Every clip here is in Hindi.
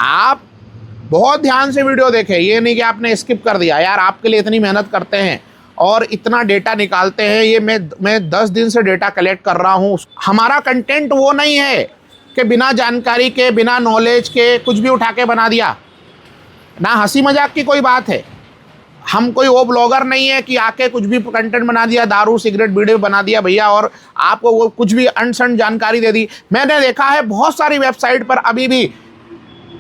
आप बहुत ध्यान से वीडियो देखें, ये नहीं कि आपने स्किप कर दिया। यार आपके लिए इतनी मेहनत करते हैं और इतना डेटा निकालते हैं, ये मैं 10 दिन से डेटा कलेक्ट कर रहा हूँ। हमारा कंटेंट वो नहीं है कि बिना जानकारी के, बिना नॉलेज के कुछ भी उठा के बना दिया। ना हंसी मजाक की कोई बात है, हम कोई वो ब्लॉगर नहीं है कि आके कुछ भी कंटेंट बना दिया, दारू सिगरेट वीडियो बना दिया भैया और आपको वो कुछ भी अनसन जानकारी दे दी। मैंने देखा है बहुत सारी वेबसाइट पर, अभी भी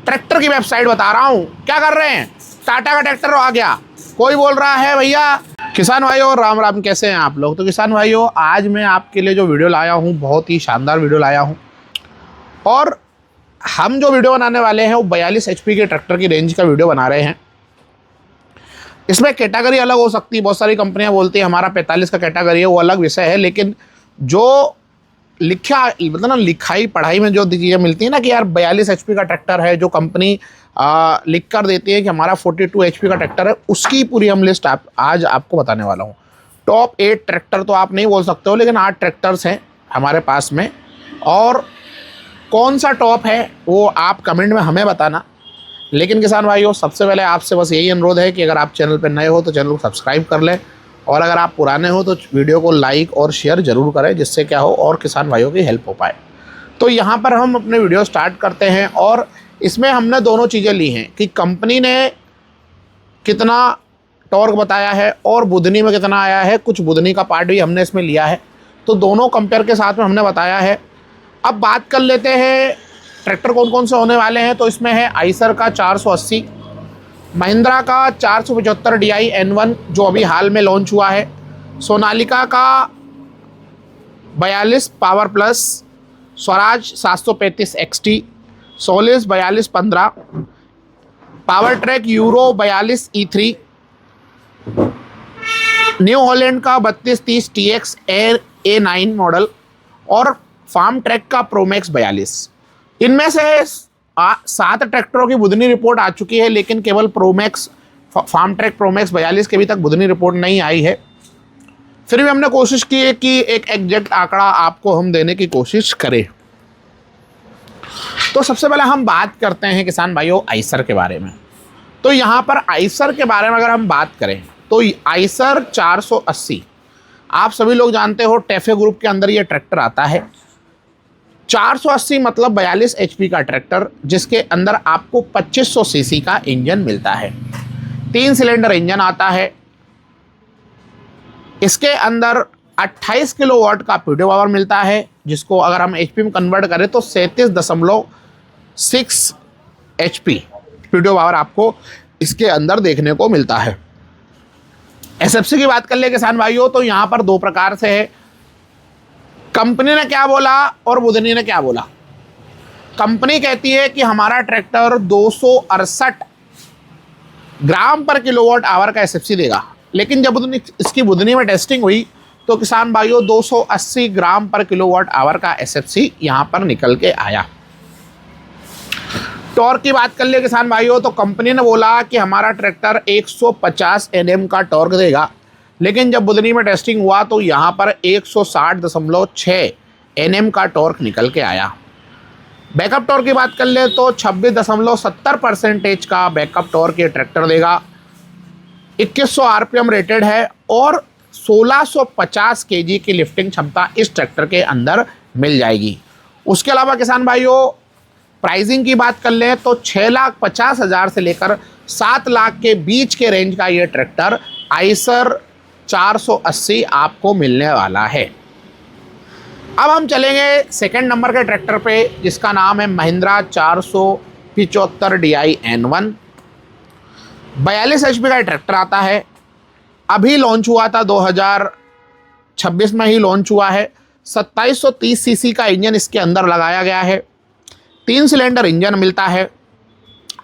ट्रैक्टर की वेबसाइट बता रहा हूँ, क्या कर रहे हैं, टाटा का ट्रैक्टर आ गया, कोई बोल रहा है भैया। किसान भाइयों राम राम, कैसे हैं आप लोग। तो किसान भाइयों आज मैं आपके लिए जो वीडियो लाया हूँ बहुत ही शानदार वीडियो लाया हूँ, और हम जो वीडियो बनाने वाले हैं वो 42 HP के ट्रैक्टर की रेंज का वीडियो बना रहे हैं। इसमें कैटेगरी अलग हो सकती है, बहुत सारी कंपनियां बोलती हैं हमारा 45 का कैटेगरी है, वो अलग विषय है। लेकिन जो मतलब ना लिखाई पढ़ाई में जो चीज़ें मिलती है ना कि यार 42 HP का ट्रैक्टर है, जो कंपनी लिख कर देती है कि हमारा 42 HP का ट्रैक्टर है, उसकी पूरी हम लिस्ट आज आपको बताने वाला हूँ। टॉप 8 ट्रैक्टर तो आप नहीं बोल सकते हो, लेकिन 8 ट्रैक्टर्स हैं हमारे पास में, और कौन सा टॉप है वो आप कमेंट में हमें बताना। लेकिन किसान भाइयों सबसे पहले आपसे बस यही अनुरोध है कि अगर आप चैनल पर नए हो तो चैनल को सब्सक्राइब कर लें, और अगर आप पुराने हो तो वीडियो को लाइक और शेयर ज़रूर करें, जिससे क्या हो और किसान भाइयों की हेल्प हो पाए। तो यहाँ पर हम अपने वीडियो स्टार्ट करते हैं, और इसमें हमने दोनों चीज़ें ली हैं कि कंपनी ने कितना टॉर्क बताया है और बुधनी में कितना आया है, कुछ बुधनी का पार्ट भी हमने इसमें लिया है, तो दोनों कंपेयर के साथ में हमने बताया है। अब बात कर लेते हैं ट्रैक्टर कौन कौन से होने वाले हैं। तो इसमें है आइसर का 480, महिंद्रा का 475 DI N1 जो अभी हाल में लॉन्च हुआ है, सोनालिका का 42 power plus, Swaraj 735 XT, Solis 4215, power track euro 42 E3, new Holland का 3230 TX एयर A9 मॉडल, और फार्म ट्रैक का प्रोमैक्स 42। इनमें से 7 ट्रैक्टरों की बुधनी रिपोर्ट आ चुकी है, लेकिन केवल प्रोमैक्स फार्म ट्रैक प्रोमैक्स 42 के अभी तक बुधनी रिपोर्ट नहीं आई है। फिर भी हमने कोशिश की है कि एक एग्जैक्ट आंकड़ा आपको हम देने की कोशिश करें। तो सबसे पहले हम बात करते हैं किसान भाइयों आइसर के बारे में। तो यहाँ पर आइसर के बारे में अगर हम बात करें तो आइसर 480 आप सभी लोग जानते हो टेफे ग्रुप के अंदर ये ट्रैक्टर आता है। 480 मतलब 42 HP का ट्रैक्टर, जिसके अंदर आपको 2500 सीसी का इंजन मिलता है। 3 सिलेंडर इंजन आता है। इसके अंदर 28 किलोवाट का पीडीओ पावर मिलता है, जिसको अगर हम HP में कन्वर्ट करें तो 37.6 HP पीडीओ पावर आपको इसके अंदर देखने को मिलता है। SFC की बात कर ले किसान भाइयों तो यहाँ पर 2 प्रकार से है। कंपनी ने क्या बोला और बुधनी ने क्या बोला। कंपनी कहती है कि हमारा ट्रैक्टर 268 ग्राम पर किलोवाट आवर का SFC देगा, लेकिन जब इसकी बुधनी में टेस्टिंग हुई तो किसान भाइयों 280 ग्राम पर किलोवाट आवर का SFC यहाँ पर निकल के आया। टॉर्क की बात कर ले किसान भाइयों तो कंपनी ने बोला कि हमारा ट्रैक्टर 150 Nm का टॉर्क देगा, लेकिन जब बुधनी में टेस्टिंग हुआ तो यहाँ पर 160.6 Nm का टॉर्क निकल के आया। बैकअप टॉर्क की बात कर ले तो 26.70% का बैकअप टॉर्क ये ट्रैक्टर देगा। 2100 RPM रेटेड है और 1650 kg की लिफ्टिंग क्षमता इस ट्रैक्टर के अंदर मिल जाएगी। उसके अलावा किसान भाइयों प्राइसिंग की बात कर लें तो 6,50,000 से लेकर 7 लाख के बीच के रेंज का ये ट्रैक्टर आइसर 480 आपको मिलने वाला है। अब हम चलेंगे सेकंड नंबर के ट्रैक्टर पे, जिसका नाम है महिंद्रा 475 DI N1। 42 HP का ट्रैक्टर आता है, अभी लॉन्च हुआ था, 2026 में ही लॉन्च हुआ है। 2730 सीसी का इंजन इसके अंदर लगाया गया है। 3 सिलेंडर इंजन मिलता है।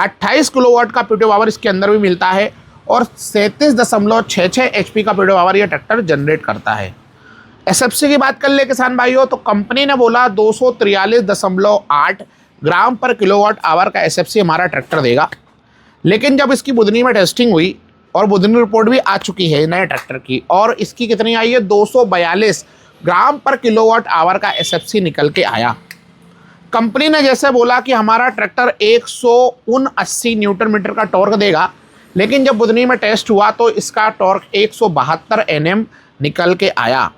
28 किलोवाट का पीडीओ पावर इसके अंदर भी मिलता है और 37.66 HP का पीडीओ पावर ये ट्रैक्टर जनरेट करता है। SFC की बात कर ले किसान भाइयों तो कंपनी ने बोला 243.8 ग्राम पर किलोवाट आवर का SFC हमारा ट्रैक्टर देगा, लेकिन जब इसकी बुधनी में टेस्टिंग हुई और बुधनी रिपोर्ट भी आ चुकी है नए ट्रैक्टर की, और इसकी कितनी आई है 242 ग्राम पर किलोवाट आवर का SFC निकल के आया। कंपनी ने जैसे बोला कि हमारा ट्रैक्टर 179 न्यूटन मीटर का टॉर्क देगा, लेकिन जब बुधनी में टेस्ट हुआ तो इसका टॉर्क 172 Nm निकल के आया।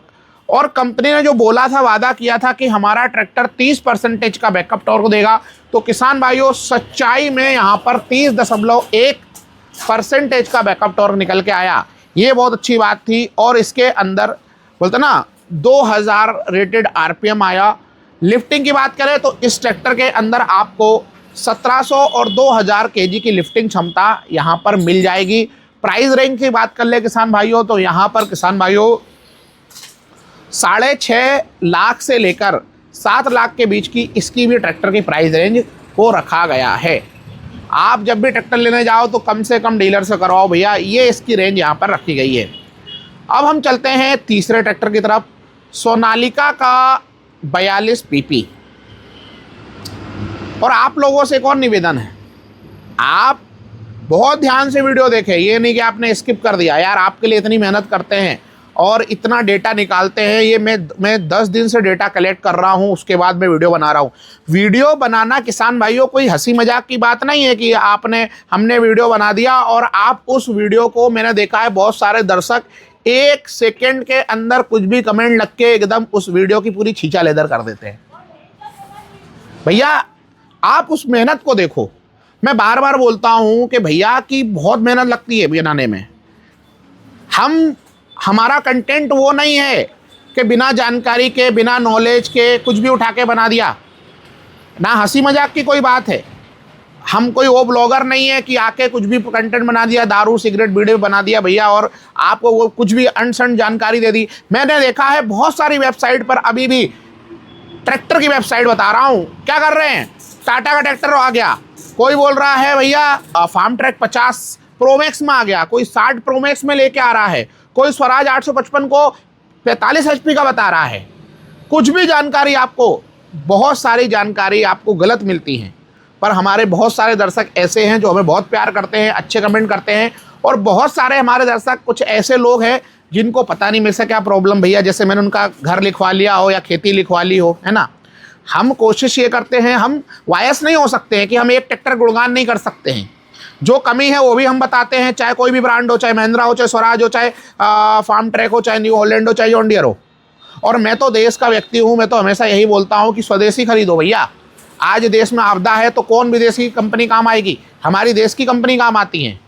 और कंपनी ने जो बोला था, वादा किया था कि हमारा ट्रैक्टर 30% का बैकअप टॉर्क देगा, तो किसान भाइयों सच्चाई में यहाँ पर 30.1% का बैकअप टॉर्क निकल के आया। ये बहुत अच्छी बात थी। और इसके अंदर बोलते ना 2000 रेटेड RPM आया। लिफ्टिंग की बात करें तो इस ट्रैक्टर के अंदर आपको 1700 और 2000 kg की लिफ्टिंग क्षमता यहाँ पर मिल जाएगी। प्राइस रेंज की बात कर ले किसान भाइयों, तो यहाँ पर किसान भाइयों 6.5 लाख से लेकर 7 लाख के बीच की इसकी भी ट्रैक्टर की प्राइस रेंज को रखा गया है। आप जब भी ट्रैक्टर लेने जाओ तो कम से कम डीलर से करवाओ भैया, ये इसकी रेंज यहाँ पर रखी गई है। अब हम चलते हैं तीसरे ट्रैक्टर की तरफ, सोनालिका का 42 PP। और आप लोगों से एक और निवेदन है, आप बहुत ध्यान से वीडियो देखें, ये नहीं कि आपने स्किप कर दिया। यार आपके लिए इतनी मेहनत करते हैं और इतना डेटा निकालते हैं, ये मैं 10 दिन से डेटा कलेक्ट कर रहा हूँ, उसके बाद मैं वीडियो बना रहा हूँ। वीडियो बनाना किसान भाइयों कोई हंसी मजाक की बात नहीं है कि हमने वीडियो बना दिया और आप उस वीडियो को, मैंने देखा है बहुत सारे दर्शक 1 सेकेंड के अंदर कुछ भी कमेंट लग के एकदम उस वीडियो की पूरी छींचा लेदर कर देते हैं। भैया आप उस मेहनत को देखो। मैं बार बार बोलता हूं कि भैया की बहुत मेहनत लगती है बनाने में। हमारा कंटेंट वो नहीं है कि बिना जानकारी के, बिना नॉलेज के कुछ भी उठा के बना दिया। ना हंसी मजाक की कोई बात है। हम कोई वो ब्लॉगर नहीं है कि आके कुछ भी कंटेंट बना दिया, दारू सिगरेट वीडियो बना दिया भैया और आपको वो कुछ भी अनसन जानकारी दे दी। मैंने देखा है बहुत सारी वेबसाइट पर, अभी भी ट्रैक्टर की वेबसाइट बता रहा हूँ, क्या कर रहे हैं, टाटा का ट्रैक्टर आ गया, कोई बोल रहा है भैया फार्म ट्रैक 50 प्रो मैक्स में आ गया, कोई 60 प्रो मैक्स में लेके आ रहा है, कोई स्वराज 855 को 45 HP का बता रहा है। कुछ भी जानकारी आपको, बहुत सारी जानकारी आपको गलत मिलती है। पर हमारे बहुत सारे दर्शक ऐसे हैं जो हमें बहुत प्यार करते हैं, अच्छे कमेंट करते हैं। और बहुत सारे हमारे दर्शक कुछ ऐसे लोग हैं जिनको पता नहीं मेरे से क्या प्रॉब्लम भैया, जैसे मैंने उनका घर लिखवा लिया हो या खेती लिखवा ली हो, है ना। हम कोशिश ये करते हैं, हम वायस नहीं हो सकते हैं कि हम एक ट्रैक्टर गुणगान नहीं कर सकते हैं। जो कमी है वो भी हम बताते हैं, चाहे कोई भी ब्रांड हो, चाहे महिंद्रा हो, चाहे स्वराज हो, चाहे फार्म ट्रैक हो, चाहे न्यू हॉलैंड हो, चाहे जॉन डियर हो। और मैं तो देश का व्यक्ति हूँ, मैं तो हमेशा यही बोलता हूँ कि स्वदेशी खरीदो भैया। आज देश में आपदा है तो कौन विदेशी कंपनी काम आएगी, हमारी देश की कंपनी काम आती हैं।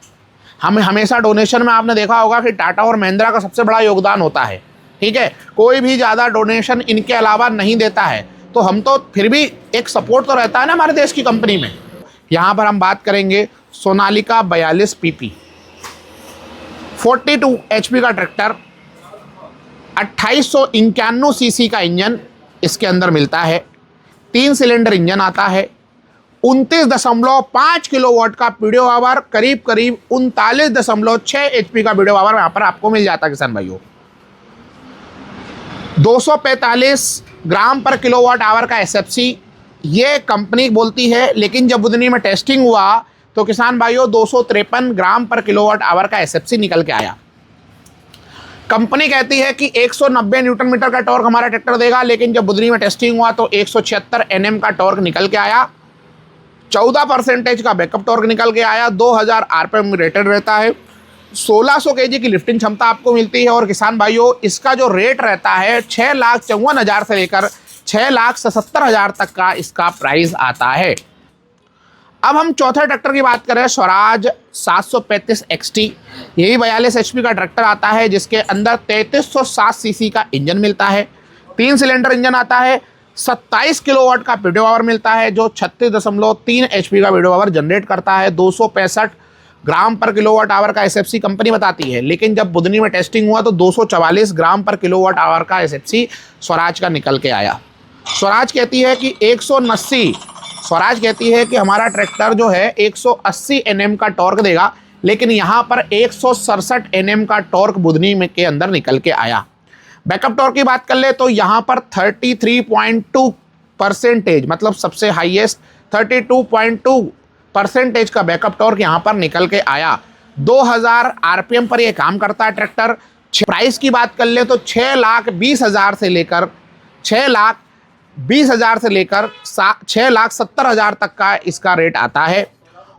हम हमेशा डोनेशन में आपने देखा होगा कि टाटा और महिंद्रा का सबसे बड़ा योगदान होता है, ठीक है। कोई भी ज़्यादा डोनेशन इनके अलावा नहीं देता है, तो हम तो फिर भी एक सपोर्ट तो रहता है ना हमारे देश की कंपनी में। यहाँ पर हम बात करेंगे सोनालिका 42 PP 42 HP का ट्रैक्टर, 2891 cc का इंजन इसके अंदर मिलता है, 3 सिलेंडर इंजन आता है, 29.5 किलोवाट का पीडियो आवर, करीब 39.6 HP का पीडियो आवर यहाँ पर आपको मिल जाता है किसान भाइयों। 245 ग्राम पर किलोवाट आवर का SFC ये कंपनी बोलती है, लेकिन जब बुधनी में टेस्टिंग हुआ तो किसान भाइयों 253 ग्राम पर किलोवाट आवर का SFC निकल के आया। कंपनी कहती है कि 190 न्यूटन मीटर का टॉर्क हमारा ट्रैक्टर देगा, लेकिन जब बुधनी में टेस्टिंग हुआ तो 176 Nm का टॉर्क निकल के आया, 14% का बैकअप टॉर्क निकल के आया, 2000 RPM रेटेड रहता है, 1600 kg की लिफ्टिंग क्षमता आपको मिलती है। और किसान भाइयों इसका जो रेट रहता है 6,54,000 से लेकर 6,77,000 तक का इसका प्राइस आता है। अब हम चौथे ट्रैक्टर की बात करें, स्वराज 735 XT, यही 42 HP का ट्रैक्टर आता है, जिसके अंदर 3307 cc का इंजन मिलता है, 3 सिलेंडर इंजन आता है, 27 किलोवाट का पीडियो आवर मिलता है, जो 36.3 HP का पीडियो आवर जनरेट करता है, 265 ग्राम पर किलोवाट आवर का SFC कंपनी बताती है, लेकिन जब बुधनी में टेस्टिंग हुआ तो 244 ग्राम पर किलोवाट आवर का SFC स्वराज का निकल के आया। स्वराज कहती है कि 180 स्वराज कहती है कि हमारा ट्रैक्टर जो है 180 Nm का टॉर्क देगा, लेकिन यहाँ पर 167 Nm का टॉर्क बुधनी में के अंदर निकल के आया। बैकअप टॉर्क की बात कर ले तो यहाँ पर 33.2% मतलब सबसे हाईएस्ट 32.2% का बैकअप टॉर्क यहाँ पर निकल के आया। 2000 RPM पर यह काम करता है ट्रैक्टर। प्राइस की बात कर ले तो 6,20,000 से लेकर 20,000 से लेकर 6,70,000 तक का इसका रेट आता है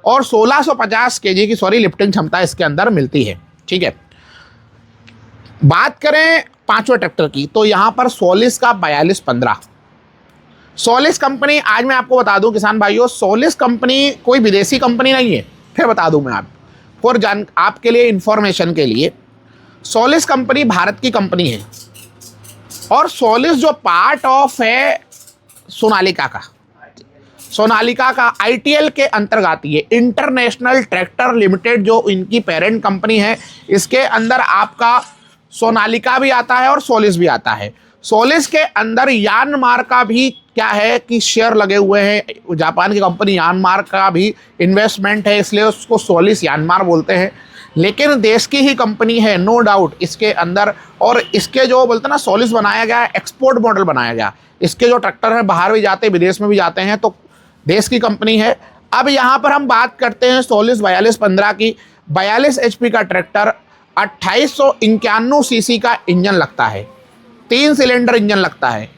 और 1650 केजी की लिफ्टिंग क्षमता इसके अंदर मिलती है। ठीक है, बात करें पांचवें ट्रैक्टर की तो यहाँ पर सोलिस का 4215। सोलिस कंपनी, आज मैं आपको बता दूं किसान भाइयों, सोलिस कंपनी कोई विदेशी कंपनी नहीं है। फिर बता दूं मैं आपके लिए इंफॉर्मेशन के लिए, सोलिस कंपनी भारत की कंपनी है और सोलिस जो पार्ट ऑफ है सोनालिका का ITL के अंतर्गत आती है, इंटरनेशनल ट्रैक्टर लिमिटेड जो इनकी पेरेंट कंपनी है, इसके अंदर आपका सोनालिका भी आता है और सोलिस भी आता है। सोलिस के अंदर यानमार का भी क्या है कि शेयर लगे हुए हैं, जापान की कंपनी यानमार का भी इन्वेस्टमेंट है, इसलिए उसको सोलिस यानमार बोलते हैं। लेकिन देश की ही कंपनी है, नो डाउट इसके अंदर। और इसके जो बोलते हैं ना, सोलिस बनाया गया, एक्सपोर्ट मॉडल बनाया गया। इसके जो ट्रैक्टर हैं बाहर भी जाते हैं, विदेश में भी जाते हैं, तो देश की कंपनी है। अब यहाँ पर हम बात करते हैं सोलिस 4215 की। 42 HP का ट्रैक्टर, 2891 सीसी का इंजन लगता है, 3 सिलेंडर इंजन लगता है,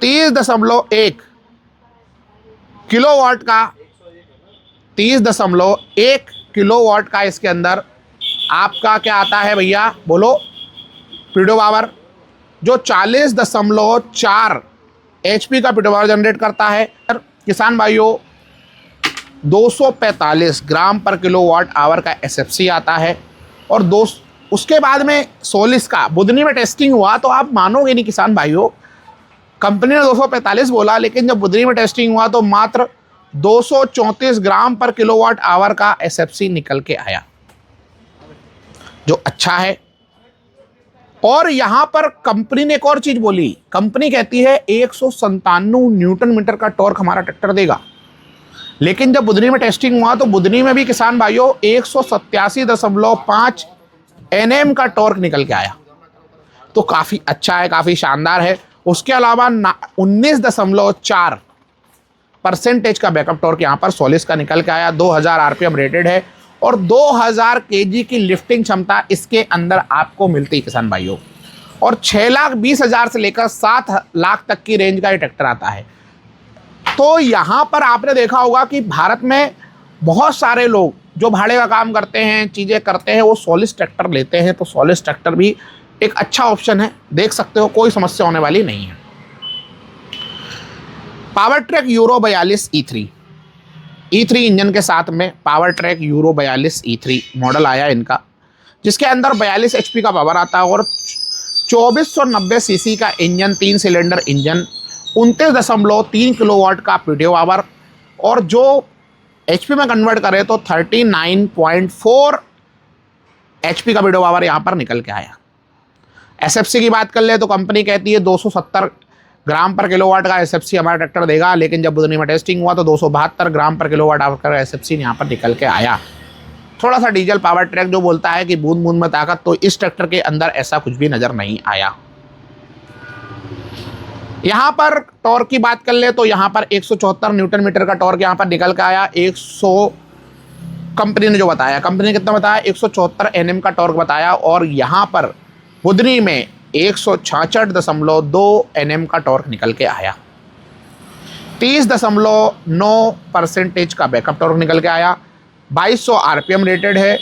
30.1 किलोवाट का 30.1 किलोवाट का इसके अंदर आपका क्या आता है भैया, बोलो पीडो पावर, जो 40.4 HP का पीडो पावर जनरेट करता है। किसान भाइयों 245 ग्राम पर किलोवाट आवर का SFC आता है। और उसके बाद में सोलिस का बुधनी में टेस्टिंग हुआ तो आप मानोगे नहीं किसान भाइयों, कंपनी ने 245 बोला, लेकिन जब बुधनी में टेस्टिंग हुआ तो मात्र 234 ग्राम पर किलोवाट आवर का SFC निकल के आया, जो अच्छा है। और यहां पर कंपनी ने एक और चीज बोली, कंपनी कहती है 197 न्यूटन मीटर का टॉर्क हमारा ट्रैक्टर देगा, लेकिन जब बुधनी में टेस्टिंग हुआ तो बुधनी में भी किसान भाइयों 187.5 Nm का टॉर्क निकल के आया, तो काफी अच्छा है, काफी शानदार है। उसके अलावा 19.4% का बैकअप टॉर्क यहाँ पर सोलिस का निकल के आया। 2000 RPM रेटेड है और 2000 kg की लिफ्टिंग क्षमता इसके अंदर आपको मिलती है किसान भाइयों। और 6,20,000 से लेकर 7 लाख तक की रेंज का ये ट्रैक्टर आता है। तो यहाँ पर आपने देखा होगा कि भारत में बहुत सारे लोग जो भाड़े का काम करते हैं, चीज़ें करते हैं, वो सोलिस ट्रैक्टर लेते हैं। तो सोलिस ट्रैक्टर भी एक अच्छा ऑप्शन है, देख सकते हो, कोई समस्या होने वाली नहीं है। Power track euro 42 E3 engine के साथ में power track euro 42 E3 model आया इनका, जिसके अंदर 42 HP का पावर आता है और 2490 सीसी का इंजन, 3 सिलेंडर इंजन, 29.3 किलोवाट का पीडीओ पावर, और जो HP में कन्वर्ट करें तो 39.4 HP का पीडीओ पावर यहाँ पर निकल के आया। SFC की बात कर ले तो कंपनी कहती है 270 ग्राम पर किलोवाट का SFC हमारा ट्रैक्टर देगा, लेकिन जब बुधनी में टेस्टिंग हुआ तो 272 ग्राम पर किलोवाट आवर का SFC यहाँ पर निकल के आया। थोड़ा सा डीजल पावर ट्रैक जो बोलता है कि बूंद बूंद में ताकत, तो इस ट्रैक्टर के अंदर ऐसा कुछ भी नजर नहीं आया। यहाँ पर टॉर्क की बात कर ले तो यहाँ पर 174 न्यूटन मीटर का टॉर्क यहाँ पर निकल के आया। 100 कंपनी ने जो बताया, कंपनी ने कितना बताया, 174 Nm का टॉर्क बताया, और यहाँ पर बुधनी में 166.2 Nm का टॉर्क निकल के आया। 30.9% का बैकअप टॉर्क निकल के आया। 2200 RPM रेटेड है,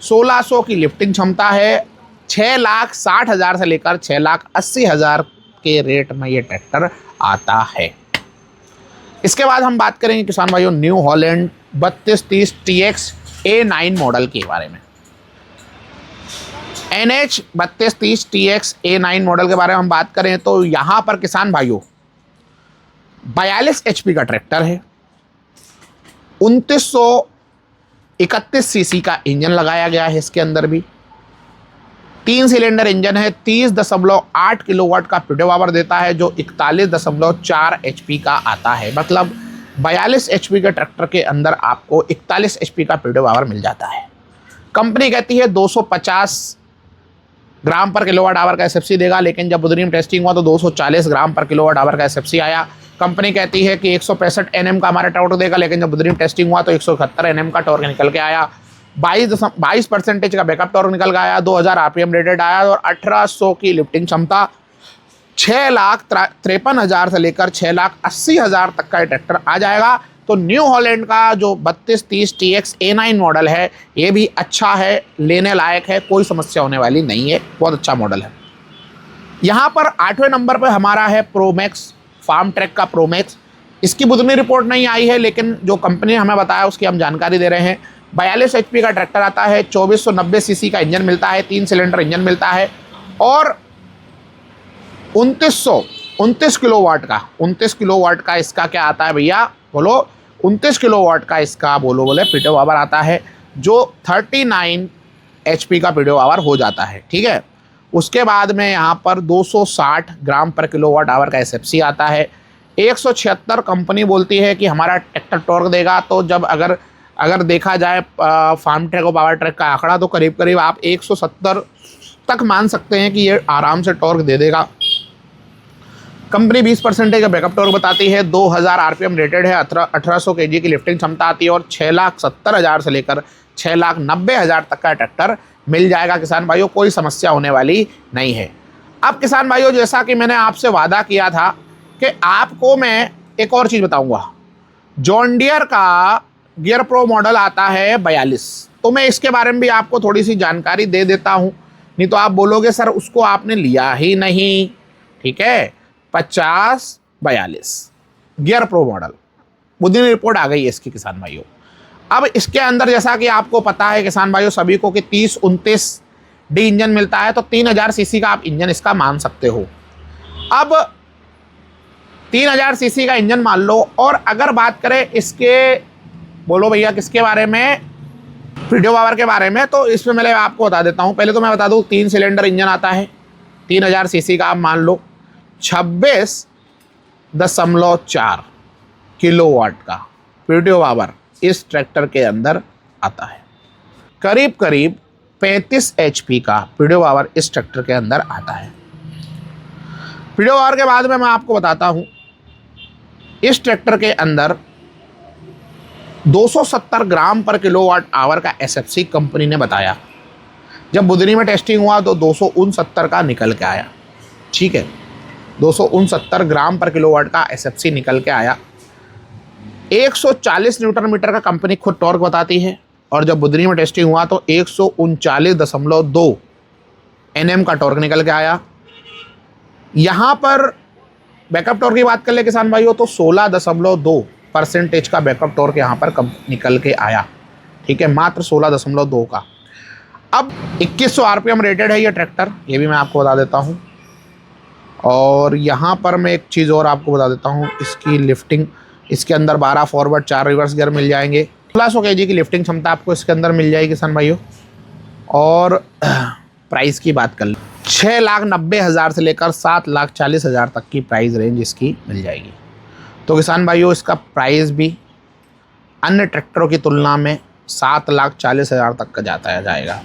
1600 की लिफ्टिंग क्षमता है। 6,60,000 से लेकर 6,80,000 के रेट में ये ट्रैक्टर आता है। इसके बाद हम बात करेंगे किसान भाइयों new Holland 3230 TX A9 model के बारे में। NH 3230 TX A9 मॉडल के बारे में हम बात करें तो यहाँ पर किसान भाइयों 42 HP का ट्रैक्टर है, 2931 सीसी का इंजन लगाया गया है इसके अंदर भी, 3 सिलेंडर इंजन है, 30.8 किलोवाट का पीडीओ पावर देता है, जो 41.4 HP का आता है। मतलब 42 HP के ट्रैक्टर के अंदर आपको 41 HP का पीडीओ पावर मिल जाता है। कंपनी कहती है 250 ग्राम पर किलोवाट आवर का SFC देगा, लेकिन जब बुधनी में टेस्टिंग हुआ तो 240 ग्राम पर किलोवाट आवर का SFC आया। कंपनी कहती है कि 165 Nm का हमारा टॉर्क देगा, लेकिन जब बुधनी में टेस्टिंग हुआ तो 171 Nm का टॉर्क निकल के आया। 22% का बैकअप टॉर्क निकल के आया। 2000 RPM रेटेड आया और 1800 की लिफ्टिंग क्षमता। 6,53,000 से लेकर 6,80,000 तक का ट्रैक्टर आ जाएगा। तो न्यू हॉलैंड का जो 3230 TX A9 मॉडल है ये भी अच्छा है, लेने लायक है, कोई समस्या होने वाली नहीं है, बहुत अच्छा मॉडल है। यहाँ पर 8वें नंबर पर हमारा है प्रोमैक्स, फार्म ट्रैक का प्रोमैक्स। इसकी बुधनी रिपोर्ट नहीं आई है, लेकिन जो कंपनी ने हमें बताया उसकी हम जानकारी दे रहे हैं। 42 HP का ट्रैक्टर आता है, 2490 CC का इंजन मिलता है, 3 सिलेंडर इंजन मिलता है और 29 किलोवाट का इसका क्या आता है भैया, बोलो 29 किलोवाट का इसका बोले पीटो पावर आता है, जो 39 HP का पीटो पावर हो जाता है। ठीक है, उसके बाद में यहाँ पर 260 ग्राम पर किलोवाट आवर का SFC आता है। 176 कंपनी बोलती है कि हमारा ट्रैक्टर टॉर्क देगा। तो जब अगर देखा जाए फार्म ट्रैक और पावर ट्रैक का आंकड़ा, तो करीब करीब आप 170 तक मान सकते हैं कि ये आराम से टॉर्क दे देगा। कंपनी 20% का बैकअप टॉर्क बताती है, 2000 RPM रेटेड है, 1800 kg की लिफ्टिंग क्षमता आती है और 6,70,000 से लेकर 6,90,000 तक का ट्रैक्टर मिल जाएगा किसान भाइयों, कोई समस्या होने वाली नहीं है। अब किसान भाइयों, जैसा कि मैंने आपसे वादा किया था कि आपको मैं एक और चीज़ बताऊंगा। जॉन डियर का गियर प्रो मॉडल आता है 42, तो मैं इसके बारे में भी आपको थोड़ी सी जानकारी दे देता हूं, नहीं तो आप बोलोगे सर उसको आपने लिया ही नहीं। ठीक है, 50-42 gear pro model, Budhni report आ गई है इसकी किसान भाइयों। अब इसके अंदर जैसा कि आपको पता है किसान भाइयों सभी को कि 30-29D इंजन मिलता है, तो 3000 CC का आप इंजन इसका मान सकते हो। अब 3000 CC का इंजन मान लो, और अगर बात करें इसके, बोलो भैया किसके बारे में, पीटो पावर के बारे में, तो इसमें मैं आपको बता देता हूँ। पहले तो मैं बता दूँ 3 सिलेंडर इंजन आता है, 3000 CC का आप मान लो, 26.4 किलोवाट का पीटो पावर इस ट्रैक्टर के अंदर आता है। करीब करीब 35 HP का पीटो पावर इस ट्रैक्टर के अंदर आता है। पीटो पावर के बाद में मैं आपको बताता हूँ, इस ट्रैक्टर के अंदर 270 ग्राम पर किलोवाट आवर का SFC कंपनी ने बताया। जब बुधनी में टेस्टिंग हुआ तो 269 का निकल के आया। ठीक है, 269 ग्राम पर किलोवाट का SFC निकल के आया। 140 न्यूटन मीटर का कंपनी खुद टॉर्क बताती है, और जब बुधनी में टेस्टिंग हुआ तो 139.2 Nm का टॉर्क निकल के आया। यहाँ पर बैकअप टॉर्क की बात कर ले किसान भाइयों, तो 16.2% का बैकअप टॉर्क यहाँ पर निकल के आया। ठीक है, मात्र 16.2 का। अब 2100 RPM रेटेड है ये ट्रैक्टर, ये भी मैं आपको बता देता हूँ। और यहाँ पर मैं एक चीज़ और आपको बता देता हूँ, इसकी लिफ्टिंग, इसके अंदर 12 फॉरवर्ड 4 रिवर्स गियर मिल जाएंगे। 1600 kg की लिफ्टिंग क्षमता आपको इसके अंदर मिल जाएगी किसान भाइयों। और प्राइस की बात कर लें, 6,90,000 से लेकर 7,40,000 तक की प्राइस रेंज इसकी मिल जाएगी। तो किसान भाइयों इसका प्राइस भी अन्य ट्रैक्टरों की तुलना में 7,40,000 तक का जाएगा।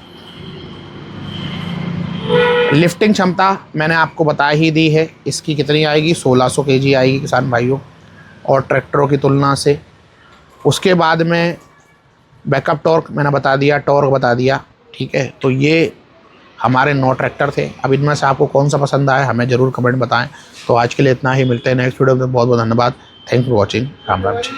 लिफ्टिंग क्षमता मैंने आपको बता ही दी है, इसकी कितनी आएगी, 1600 kg आएगी किसान भाइयों, और ट्रैक्टरों की तुलना से। उसके बाद में बैकअप टॉर्क मैंने बता दिया, टॉर्क बता दिया। ठीक है, तो ये हमारे 9 ट्रैक्टर थे। अब इनमें से आपको कौन सा पसंद आया हमें ज़रूर कमेंट बताएं। तो आज के लिए इतना ही, मिलते हैं नेक्स्ट वीडियो में। बहुत बहुत धन्यवाद, thanks for watching, Ram Ram ji.